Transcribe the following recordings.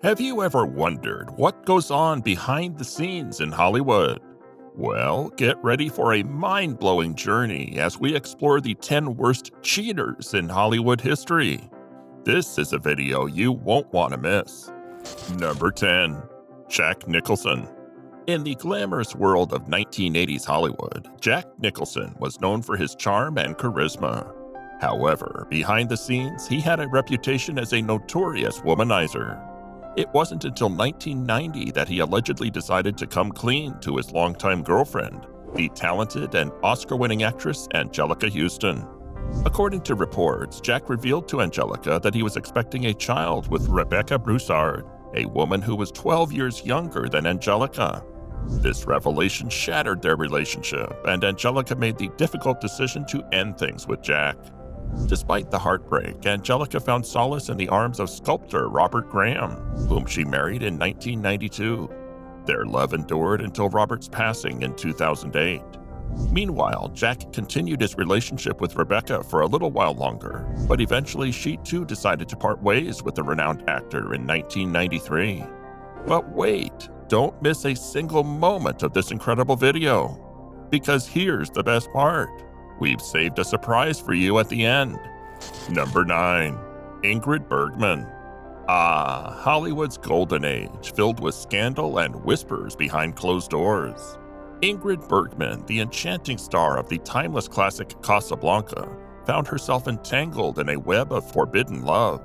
Have you ever wondered what goes on behind the scenes in Hollywood? Well, get ready for a mind-blowing journey as we explore the 10 worst cheaters in Hollywood history. This is a video you won't want to miss. Number 10. Jack Nicholson. In the glamorous world of 1980s Hollywood, Jack Nicholson was known for his charm and charisma. However, behind the scenes, he had a reputation as a notorious womanizer. It wasn't until 1990 that he allegedly decided to come clean to his longtime girlfriend, the talented and Oscar-winning actress Anjelica Huston. According to reports, Jack revealed to Anjelica that he was expecting a child with Rebecca Broussard, a woman who was 12 years younger than Anjelica. This revelation shattered their relationship, and Anjelica made the difficult decision to end things with Jack. Despite the heartbreak, Anjelica found solace in the arms of sculptor Robert Graham, whom she married in 1992. Their love endured until Robert's passing in 2008. Meanwhile, Jack continued his relationship with Rebecca for a little while longer, but eventually she too decided to part ways with the renowned actor in 1993. But wait, don't miss a single moment of this incredible video, because here's the best part. We've saved a surprise for you at the end. Number 9. Ingrid Bergman. Hollywood's golden age, filled with scandal and whispers behind closed doors. Ingrid Bergman, the enchanting star of the timeless classic Casablanca, found herself entangled in a web of forbidden love.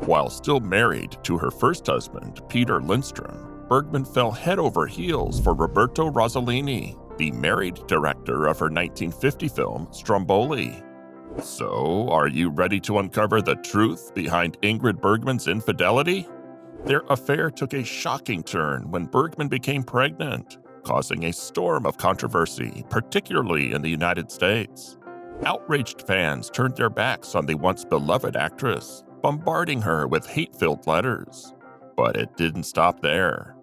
While still married to her first husband, Peter Lindstrom, Bergman fell head over heels for Roberto Rossellini, the married director of her 1950 film Stromboli. So, are you ready to uncover the truth behind Ingrid Bergman's infidelity? Their affair took a shocking turn when Bergman became pregnant, causing a storm of controversy, particularly in the United States. Outraged fans turned their backs on the once beloved actress, bombarding her with hate-filled letters. But it didn't stop there.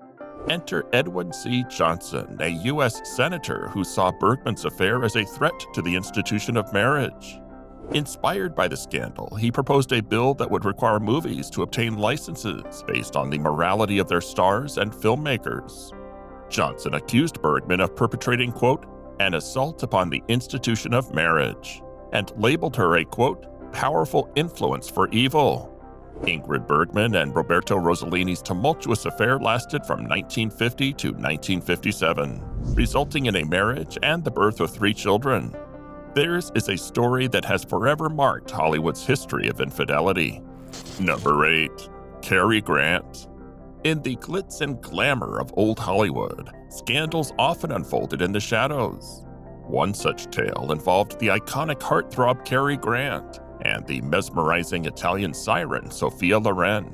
Enter Edwin C. Johnson, a U.S. senator who saw Bergman's affair as a threat to the institution of marriage. Inspired by the scandal, he proposed a bill that would require movies to obtain licenses based on the morality of their stars and filmmakers. Johnson accused Bergman of perpetrating, quote, an assault upon the institution of marriage, and labeled her a, quote, powerful influence for evil. Ingrid Bergman and Roberto Rossellini's tumultuous affair lasted from 1950 to 1957, resulting in a marriage and the birth of 3 children. Theirs is a story that has forever marked Hollywood's history of infidelity. Number 8. Cary Grant. In the glitz and glamour of old Hollywood, scandals often unfolded in the shadows. One such tale involved the iconic heartthrob Cary Grant and the mesmerizing Italian siren Sophia Loren.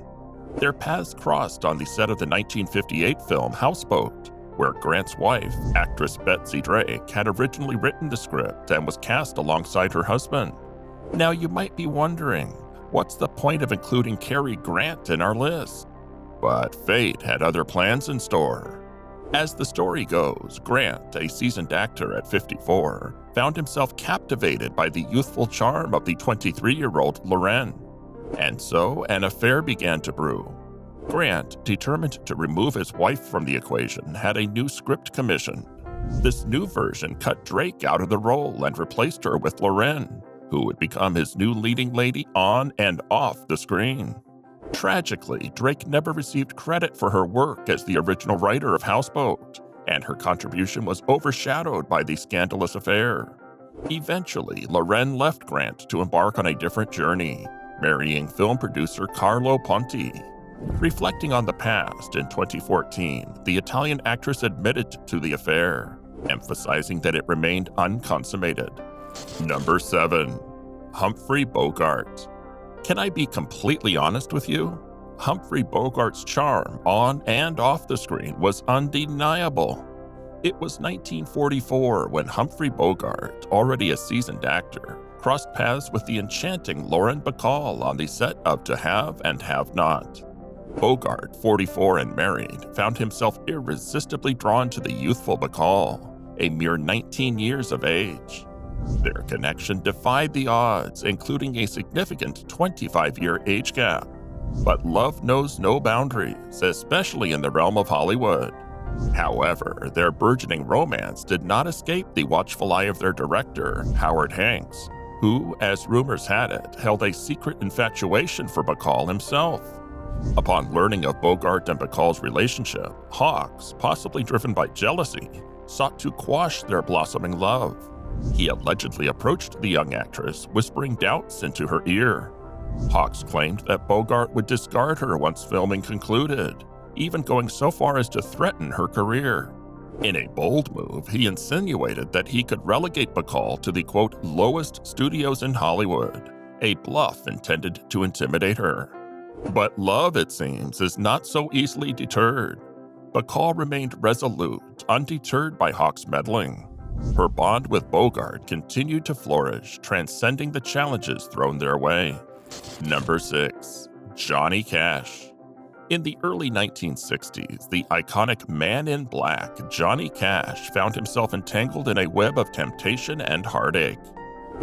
Their paths crossed on the set of the 1958 film Houseboat, where Grant's wife, actress Betsy Drake, had originally written the script and was cast alongside her husband. Now you might be wondering, what's the point of including Cary Grant in our list? But fate had other plans in store. As the story goes, Grant, a seasoned actor at 54, found himself captivated by the youthful charm of the 23-year-old Loren. And so an affair began to brew. Grant, determined to remove his wife from the equation, had a new script commissioned. This new version cut Drake out of the role and replaced her with Loren, who would become his new leading lady on and off the screen. Tragically, Drake never received credit for her work as the original writer of Houseboat, and her contribution was overshadowed by the scandalous affair. Eventually, Loren left Grant to embark on a different journey, marrying film producer Carlo Ponti. Reflecting on the past, in 2014, the Italian actress admitted to the affair, emphasizing that it remained unconsummated. Number 7. Humphrey Bogart. Can I be completely honest with you? Humphrey Bogart's charm on and off the screen was undeniable. It was 1944 when Humphrey Bogart, already a seasoned actor, crossed paths with the enchanting Lauren Bacall on the set of To Have and Have Not. Bogart, 44 and married, found himself irresistibly drawn to the youthful Bacall, a mere 19 years of age. Their connection defied the odds, including a significant 25-year age gap. But love knows no boundaries, especially in the realm of Hollywood. However, their burgeoning romance did not escape the watchful eye of their director, Howard Hanks, who, as rumors had it, held a secret infatuation for Bacall himself. Upon learning of Bogart and Bacall's relationship, Hawks, possibly driven by jealousy, sought to quash their blossoming love. He allegedly approached the young actress, whispering doubts into her ear. Hawks claimed that Bogart would discard her once filming concluded, even going so far as to threaten her career. In a bold move, he insinuated that he could relegate Bacall to the, quote, lowest studios in Hollywood, a bluff intended to intimidate her. But love, it seems, is not so easily deterred. Bacall remained resolute, undeterred by Hawks' meddling. Her bond with Bogart continued to flourish, transcending the challenges thrown their way. Number 6. Johnny Cash. In the early 1960s, the iconic Man in Black, Johnny Cash, found himself entangled in a web of temptation and heartache.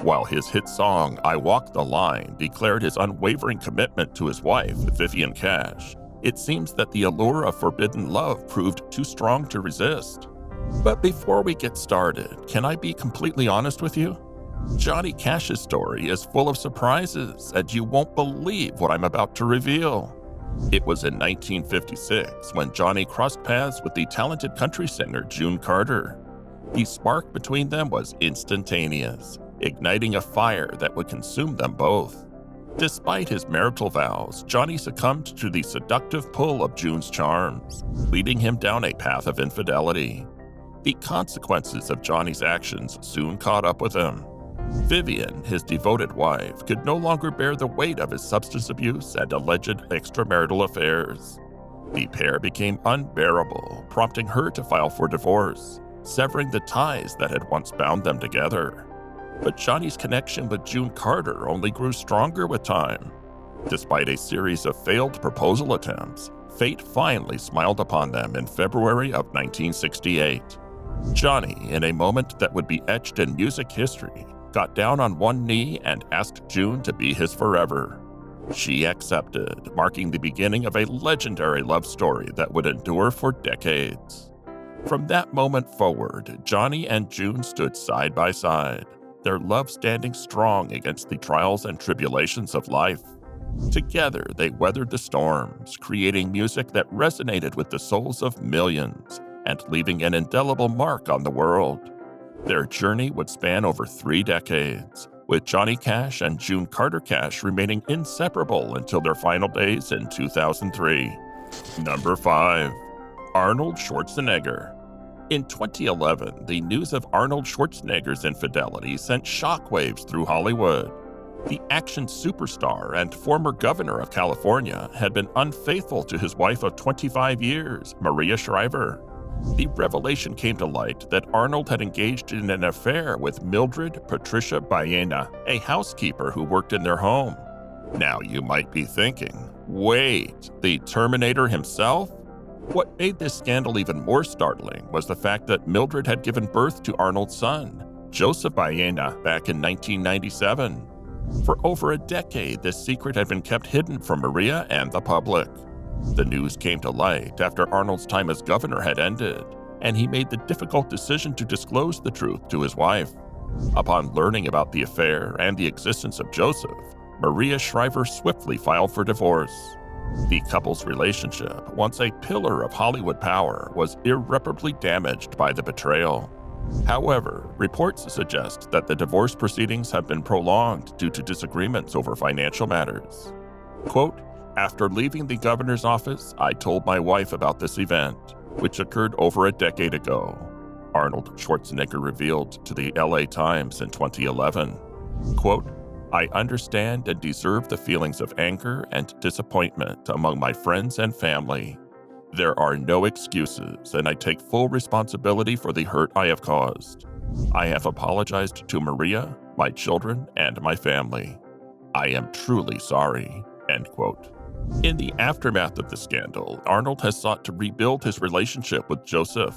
While his hit song, I Walk the Line, declared his unwavering commitment to his wife, Vivian Cash, it seems that the allure of forbidden love proved too strong to resist. But before we get started, can I be completely honest with you? Johnny Cash's story is full of surprises, and you won't believe what I'm about to reveal. It was in 1956 when Johnny crossed paths with the talented country singer June Carter. The spark between them was instantaneous, igniting a fire that would consume them both. Despite his marital vows, Johnny succumbed to the seductive pull of June's charms, leading him down a path of infidelity. The consequences of Johnny's actions soon caught up with him. Vivian, his devoted wife, could no longer bear the weight of his substance abuse and alleged extramarital affairs. The pair became unbearable, prompting her to file for divorce, severing the ties that had once bound them together. But Johnny's connection with June Carter only grew stronger with time. Despite a series of failed proposal attempts, fate finally smiled upon them in February of 1968. Johnny, in a moment that would be etched in music history, got down on one knee and asked June to be his forever. She accepted, marking the beginning of a legendary love story that would endure for decades. From that moment forward, Johnny and June stood side by side, their love standing strong against the trials and tribulations of life. Together, they weathered the storms, creating music that resonated with the souls of millions and leaving an indelible mark on the world. Their journey would span over 3 decades, with Johnny Cash and June Carter Cash remaining inseparable until their final days in 2003. Number 5. Arnold Schwarzenegger. In 2011, the news of Arnold Schwarzenegger's infidelity sent shockwaves through Hollywood. The action superstar and former governor of California had been unfaithful to his wife of 25 years, Maria Shriver. The revelation came to light that Arnold had engaged in an affair with Mildred Patricia Baena, a housekeeper who worked in their home. Now you might be thinking, wait, the Terminator himself? What made this scandal even more startling was the fact that Mildred had given birth to Arnold's son, Joseph Baena, back in 1997. For over a decade, this secret had been kept hidden from Maria and the public. The news came to light after Arnold's time as governor had ended, and he made the difficult decision to disclose the truth to his wife. Upon learning about the affair and the existence of Joseph, Maria Shriver swiftly filed for divorce. The couple's relationship, once a pillar of Hollywood power, was irreparably damaged by the betrayal. However, reports suggest that the divorce proceedings have been prolonged due to disagreements over financial matters. Quote, after leaving the governor's office, I told my wife about this event, which occurred over a decade ago, Arnold Schwarzenegger revealed to the LA Times in 2011. Quote, I understand and deserve the feelings of anger and disappointment among my friends and family. There are no excuses, and I take full responsibility for the hurt I have caused. I have apologized to Maria, my children, and my family. I am truly sorry. End quote. In the aftermath of the scandal, Arnold has sought to rebuild his relationship with Joseph.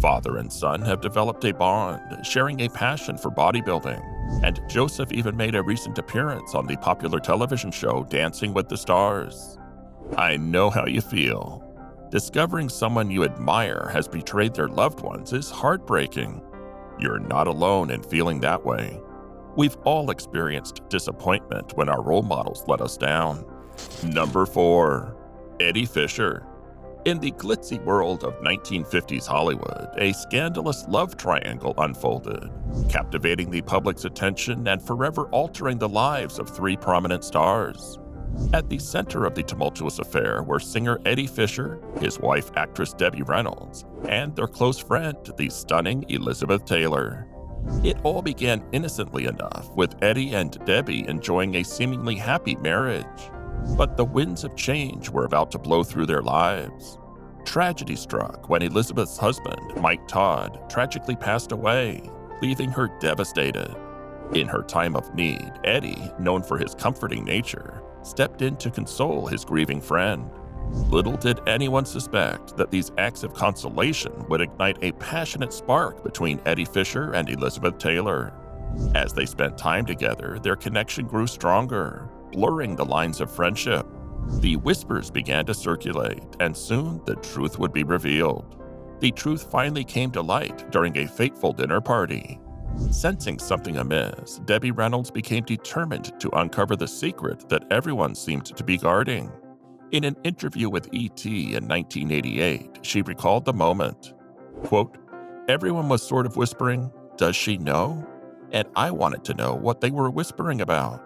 Father and son have developed a bond, sharing a passion for bodybuilding, and Joseph even made a recent appearance on the popular television show Dancing with the Stars. I know how you feel. Discovering someone you admire has betrayed their loved ones is heartbreaking. You're not alone in feeling that way. We've all experienced disappointment when our role models let us down. Number 4. Eddie Fisher. In the glitzy world of 1950s Hollywood, a scandalous love triangle unfolded, captivating the public's attention and forever altering the lives of 3 prominent stars. At the center of the tumultuous affair were singer Eddie Fisher, his wife actress Debbie Reynolds, and their close friend, the stunning Elizabeth Taylor. It all began innocently enough, with Eddie and Debbie enjoying a seemingly happy marriage. But the winds of change were about to blow through their lives. Tragedy struck when Elizabeth's husband, Mike Todd, tragically passed away, leaving her devastated. In her time of need, Eddie, known for his comforting nature, stepped in to console his grieving friend. Little did anyone suspect that these acts of consolation would ignite a passionate spark between Eddie Fisher and Elizabeth Taylor. As they spent time together, their connection grew stronger, blurring the lines of friendship. The whispers began to circulate, and soon the truth would be revealed. The truth finally came to light during a fateful dinner party. Sensing something amiss, Debbie Reynolds became determined to uncover the secret that everyone seemed to be guarding. In an interview with E.T. in 1988, she recalled the moment. Quote, "Everyone was sort of whispering, 'Does she know?' And I wanted to know what they were whispering about.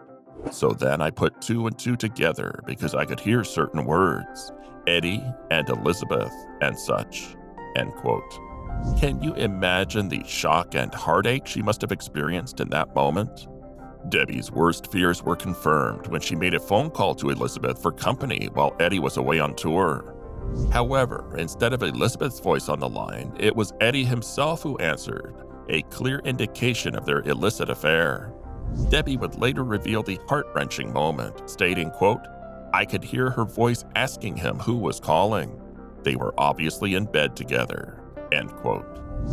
So then I put 2 and 2 together because I could hear certain words, Eddie and Elizabeth and such." End quote. Can you imagine the shock and heartache she must have experienced in that moment? Debbie's worst fears were confirmed when she made a phone call to Elizabeth for company while Eddie was away on tour. However, instead of Elizabeth's voice on the line, it was Eddie himself who answered, a clear indication of their illicit affair. Debbie would later reveal the heart-wrenching moment, stating, quote, "I could hear her voice asking him who was calling. They were obviously in bed together." End quote.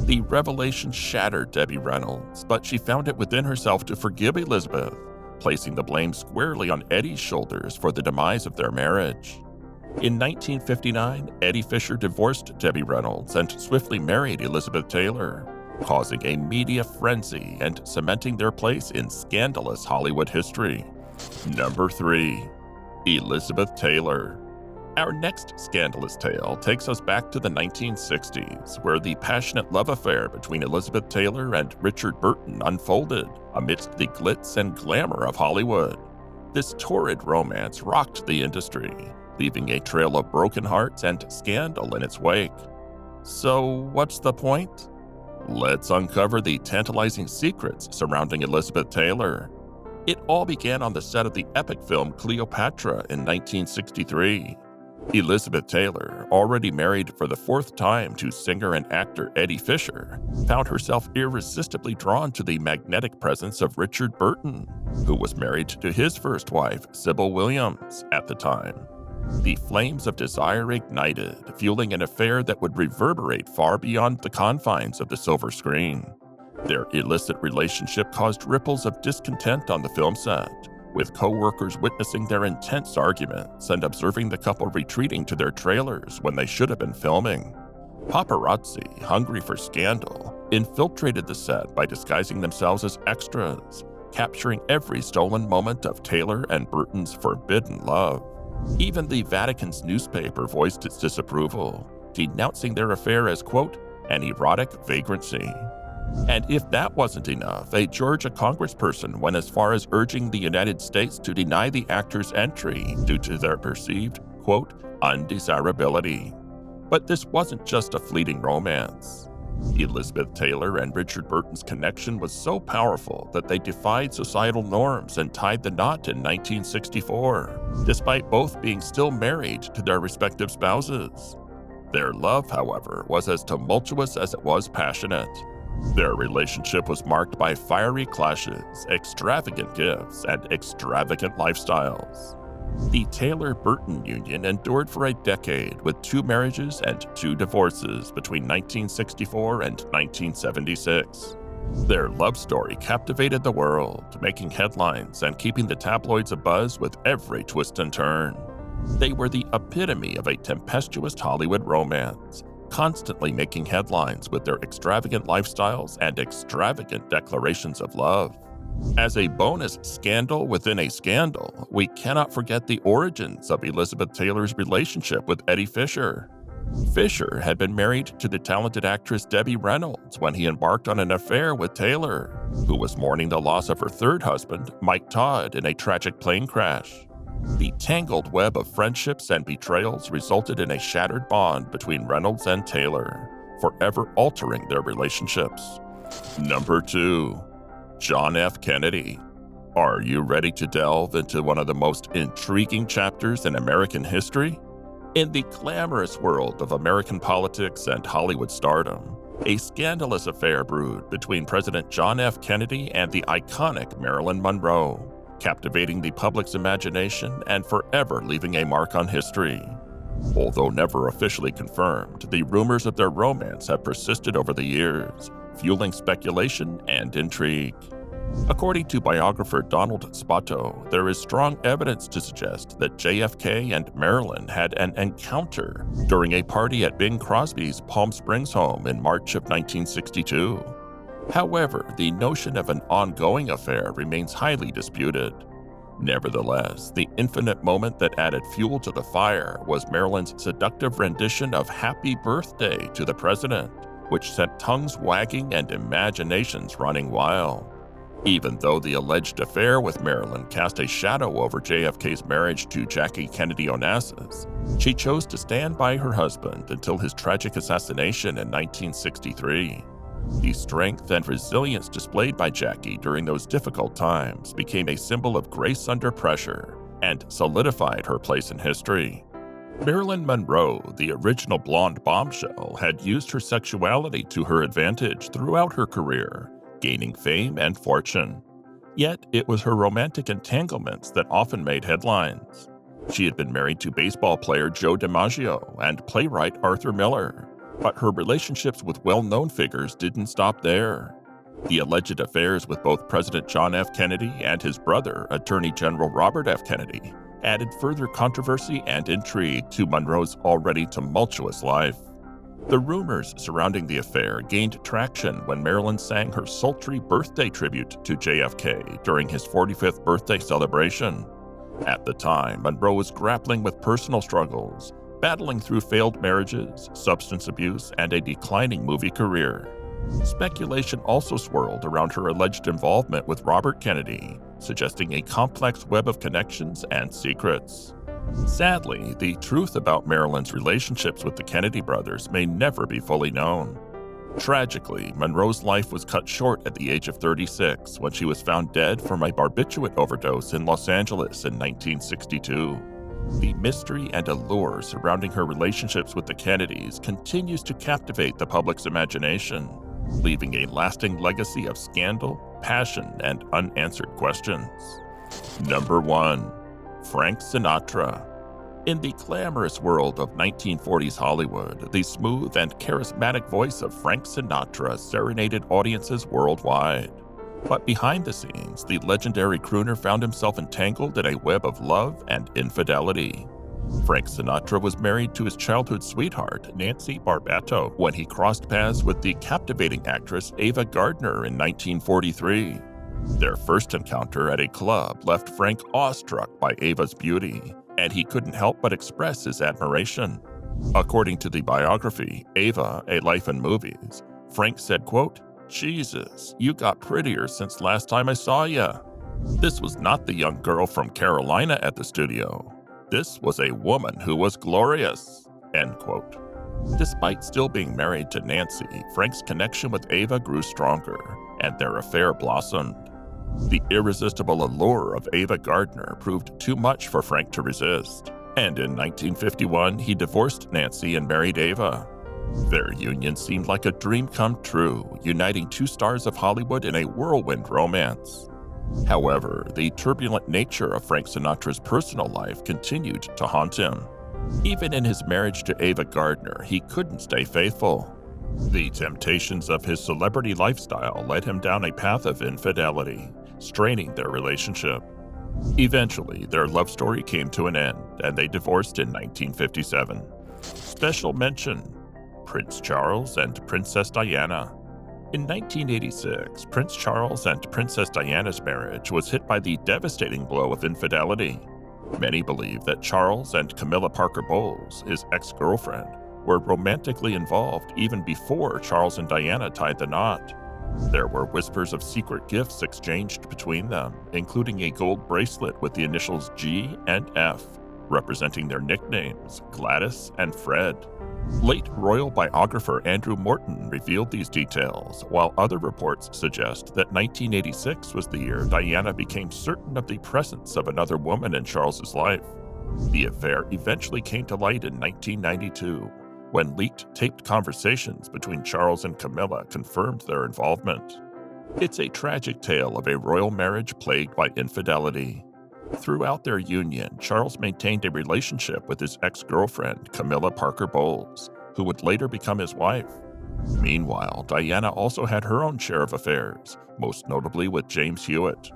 The revelation shattered Debbie Reynolds, but she found it within herself to forgive Elizabeth, placing the blame squarely on Eddie's shoulders for the demise of their marriage. In 1959, Eddie Fisher divorced Debbie Reynolds and swiftly married Elizabeth Taylor, causing a media frenzy and cementing their place in scandalous Hollywood history. Number 3. Elizabeth Taylor. Our next scandalous tale takes us back to the 1960s, where the passionate love affair between Elizabeth Taylor and Richard Burton unfolded amidst the glitz and glamour of Hollywood. This torrid romance rocked the industry, leaving a trail of broken hearts and scandal in its wake. So, what's the point? Let's uncover the tantalizing secrets surrounding Elizabeth Taylor. It all began on the set of the epic film Cleopatra in 1963. Elizabeth Taylor, already married for the 4th time to singer and actor Eddie Fisher, found herself irresistibly drawn to the magnetic presence of Richard Burton, who was married to his first wife, Sybil Williams, at the time. The flames of desire ignited, fueling an affair that would reverberate far beyond the confines of the silver screen. Their illicit relationship caused ripples of discontent on the film set, with co-workers witnessing their intense arguments and observing the couple retreating to their trailers when they should have been filming. Paparazzi, hungry for scandal, infiltrated the set by disguising themselves as extras, capturing every stolen moment of Taylor and Burton's forbidden love. Even the Vatican's newspaper voiced its disapproval, denouncing their affair as, quote, "an erotic vagrancy." And if that wasn't enough, a Georgia congressperson went as far as urging the United States to deny the actors entry due to their perceived, quote, "undesirability." But this wasn't just a fleeting romance. Elizabeth Taylor and Richard Burton's connection was so powerful that they defied societal norms and tied the knot in 1964, despite both being still married to their respective spouses. Their love, however, was as tumultuous as it was passionate. Their relationship was marked by fiery clashes, extravagant gifts, and extravagant lifestyles. The Taylor-Burton union endured for a decade with 2 marriages and 2 divorces between 1964 and 1976. Their love story captivated the world, making headlines and keeping the tabloids abuzz with every twist and turn. They were the epitome of a tempestuous Hollywood romance, constantly making headlines with their extravagant lifestyles and extravagant declarations of love. As a bonus scandal within a scandal, we cannot forget the origins of Elizabeth Taylor's relationship with Eddie Fisher. Fisher had been married to the talented actress Debbie Reynolds when he embarked on an affair with Taylor, who was mourning the loss of her third husband, Mike Todd, in a tragic plane crash. The tangled web of friendships and betrayals resulted in a shattered bond between Reynolds and Taylor, forever altering their relationships. Number 2. John F. Kennedy. Are you ready to delve into one of the most intriguing chapters in American history? In the glamorous world of American politics and Hollywood stardom, a scandalous affair brewed between President John F. Kennedy and the iconic Marilyn Monroe, captivating the public's imagination and forever leaving a mark on history. Although never officially confirmed, the rumors of their romance have persisted over the years, fueling speculation and intrigue. According to biographer Donald Spoto, there is strong evidence to suggest that JFK and Marilyn had an encounter during a party at Bing Crosby's Palm Springs home in March of 1962. However, the notion of an ongoing affair remains highly disputed. Nevertheless, the infinite moment that added fuel to the fire was Marilyn's seductive rendition of Happy Birthday to the President, which sent tongues wagging and imaginations running wild. Even though the alleged affair with Marilyn cast a shadow over JFK's marriage to Jackie Kennedy Onassis, she chose to stand by her husband until his tragic assassination in 1963. The strength and resilience displayed by Jackie during those difficult times became a symbol of grace under pressure and solidified her place in history. Marilyn Monroe, the original blonde bombshell, had used her sexuality to her advantage throughout her career, gaining fame and fortune. Yet, it was her romantic entanglements that often made headlines. She had been married to baseball player Joe DiMaggio and playwright Arthur Miller, but her relationships with well-known figures didn't stop there. The alleged affairs with both President John F. Kennedy and his brother, Attorney General Robert F. Kennedy, added further controversy and intrigue to Monroe's already tumultuous life. The rumors surrounding the affair gained traction when Marilyn sang her sultry birthday tribute to JFK during his 45th birthday celebration. At the time, Monroe was grappling with personal struggles, battling through failed marriages, substance abuse, and a declining movie career. Speculation also swirled around her alleged involvement with Robert Kennedy, suggesting a complex web of connections and secrets. Sadly, the truth about Marilyn's relationships with the Kennedy brothers may never be fully known. Tragically, Monroe's life was cut short at the age of 36 when she was found dead from a barbiturate overdose in Los Angeles in 1962. The mystery and allure surrounding her relationships with the Kennedys continues to captivate the public's imagination, leaving a lasting legacy of scandal, passion, and unanswered questions. Number 1. Frank Sinatra. In the glamorous world of 1940s Hollywood, the smooth and charismatic voice of Frank Sinatra serenaded audiences worldwide. But behind the scenes, the legendary crooner found himself entangled in a web of love and infidelity. Frank Sinatra was married to his childhood sweetheart, Nancy Barbato, when he crossed paths with the captivating actress Ava Gardner in 1943. Their first encounter at a club left Frank awestruck by Ava's beauty, and he couldn't help but express his admiration. According to the biography, Ava, A Life in Movies, Frank said, quote, "Jesus, you got prettier since last time I saw ya." This was not the young girl from Carolina at the studio. This was a woman who was glorious, end quote. Despite still being married to Nancy, Frank's connection with Ava grew stronger, and their affair blossomed. The irresistible allure of Ava Gardner proved too much for Frank to resist, and in 1951 he divorced Nancy and married Ava. Their union seemed like a dream come true, uniting two stars of Hollywood in a whirlwind romance. However, the turbulent nature of Frank Sinatra's personal life continued to haunt him. Even in his marriage to Ava Gardner, he couldn't stay faithful. The temptations of his celebrity lifestyle led him down a path of infidelity, straining their relationship. Eventually, their love story came to an end, and they divorced in 1957. Special mention: Prince Charles and Princess Diana. In 1986, Prince Charles and Princess Diana's marriage was hit by the devastating blow of infidelity. Many believe that Charles and Camilla Parker Bowles, his ex-girlfriend, were romantically involved even before Charles and Diana tied the knot. There were whispers of secret gifts exchanged between them, including a gold bracelet with the initials G and F, representing their nicknames, Gladys and Fred. Late royal biographer Andrew Morton revealed these details, while other reports suggest that 1986 was the year Diana became certain of the presence of another woman in Charles's life. The affair eventually came to light in 1992, when leaked taped conversations between Charles and Camilla confirmed their involvement. It's a tragic tale of a royal marriage plagued by infidelity. Throughout their union, Charles maintained a relationship with his ex-girlfriend, Camilla Parker Bowles, who would later become his wife. Meanwhile, Diana also had her own share of affairs, most notably with James Hewitt.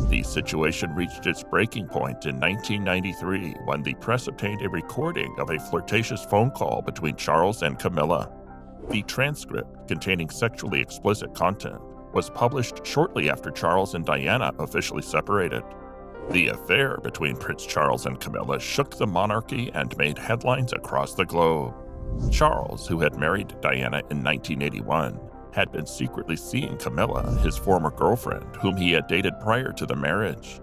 The situation reached its breaking point in 1993 when the press obtained a recording of a flirtatious phone call between Charles and Camilla. The transcript, containing sexually explicit content, was published shortly after Charles and Diana officially separated. The affair between Prince Charles and Camilla shook the monarchy and made headlines across the globe. Charles, who had married Diana in 1981, had been secretly seeing Camilla, his former girlfriend, whom he had dated prior to the marriage.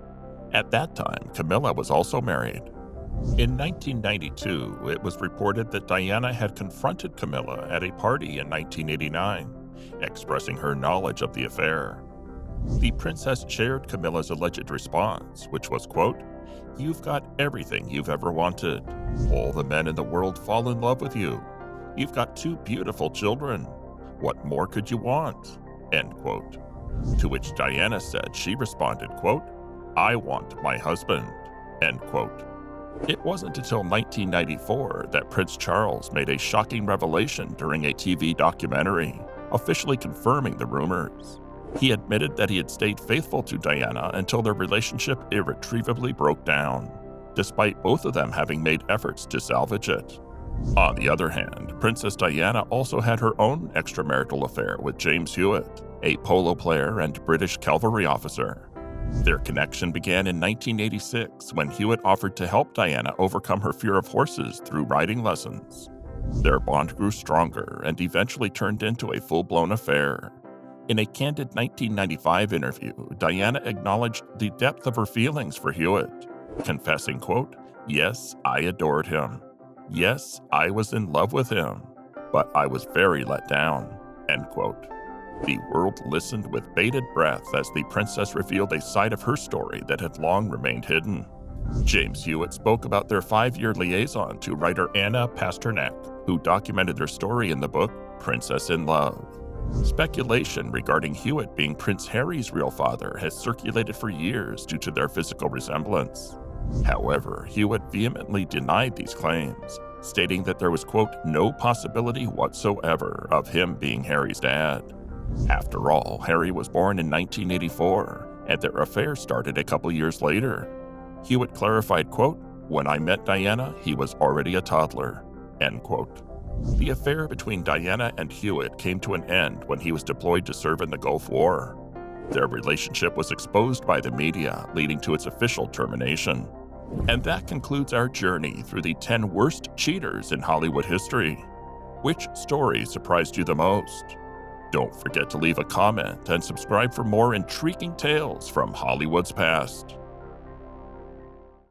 At that time, Camilla was also married. In 1992, it was reported that Diana had confronted Camilla at a party in 1989, expressing her knowledge of the affair. The princess shared Camilla's alleged response, which was, quote, "You've got everything you've ever wanted. All the men in the world fall in love with you. You've got 2 beautiful children. What more could you want?" End quote. To which Diana said she responded, quote, "I want my husband." End quote. It wasn't until 1994 that Prince Charles made a shocking revelation during a TV documentary, officially confirming the rumors. He admitted that he had stayed faithful to Diana until their relationship irretrievably broke down, despite both of them having made efforts to salvage it. On the other hand, Princess Diana also had her own extramarital affair with James Hewitt, a polo player and British cavalry officer. Their connection began in 1986 when Hewitt offered to help Diana overcome her fear of horses through riding lessons. Their bond grew stronger and eventually turned into a full-blown affair. In a candid 1995 interview, Diana acknowledged the depth of her feelings for Hewitt, confessing, quote, "Yes, I adored him. Yes, I was in love with him, but I was very let down." End quote. The world listened with bated breath as the princess revealed a side of her story that had long remained hidden. James Hewitt spoke about their 5-year liaison to writer Anna Pasternak, who documented their story in the book Princess in Love. Speculation regarding Hewitt being Prince Harry's real father has circulated for years due to their physical resemblance. However, Hewitt vehemently denied these claims, stating that there was, quote, "no possibility whatsoever of him being Harry's dad." After all, Harry was born in 1984, and their affair started a couple years later. Hewitt clarified, quote, "When I met Diana, he was already a toddler." End quote. The affair between Diana and Hewitt came to an end when he was deployed to serve in the Gulf War. Their relationship was exposed by the media, leading to its official termination. And that concludes our journey through the 10 worst cheaters in Hollywood history. Which story surprised you the most? Don't forget to leave a comment and subscribe for more intriguing tales from Hollywood's past.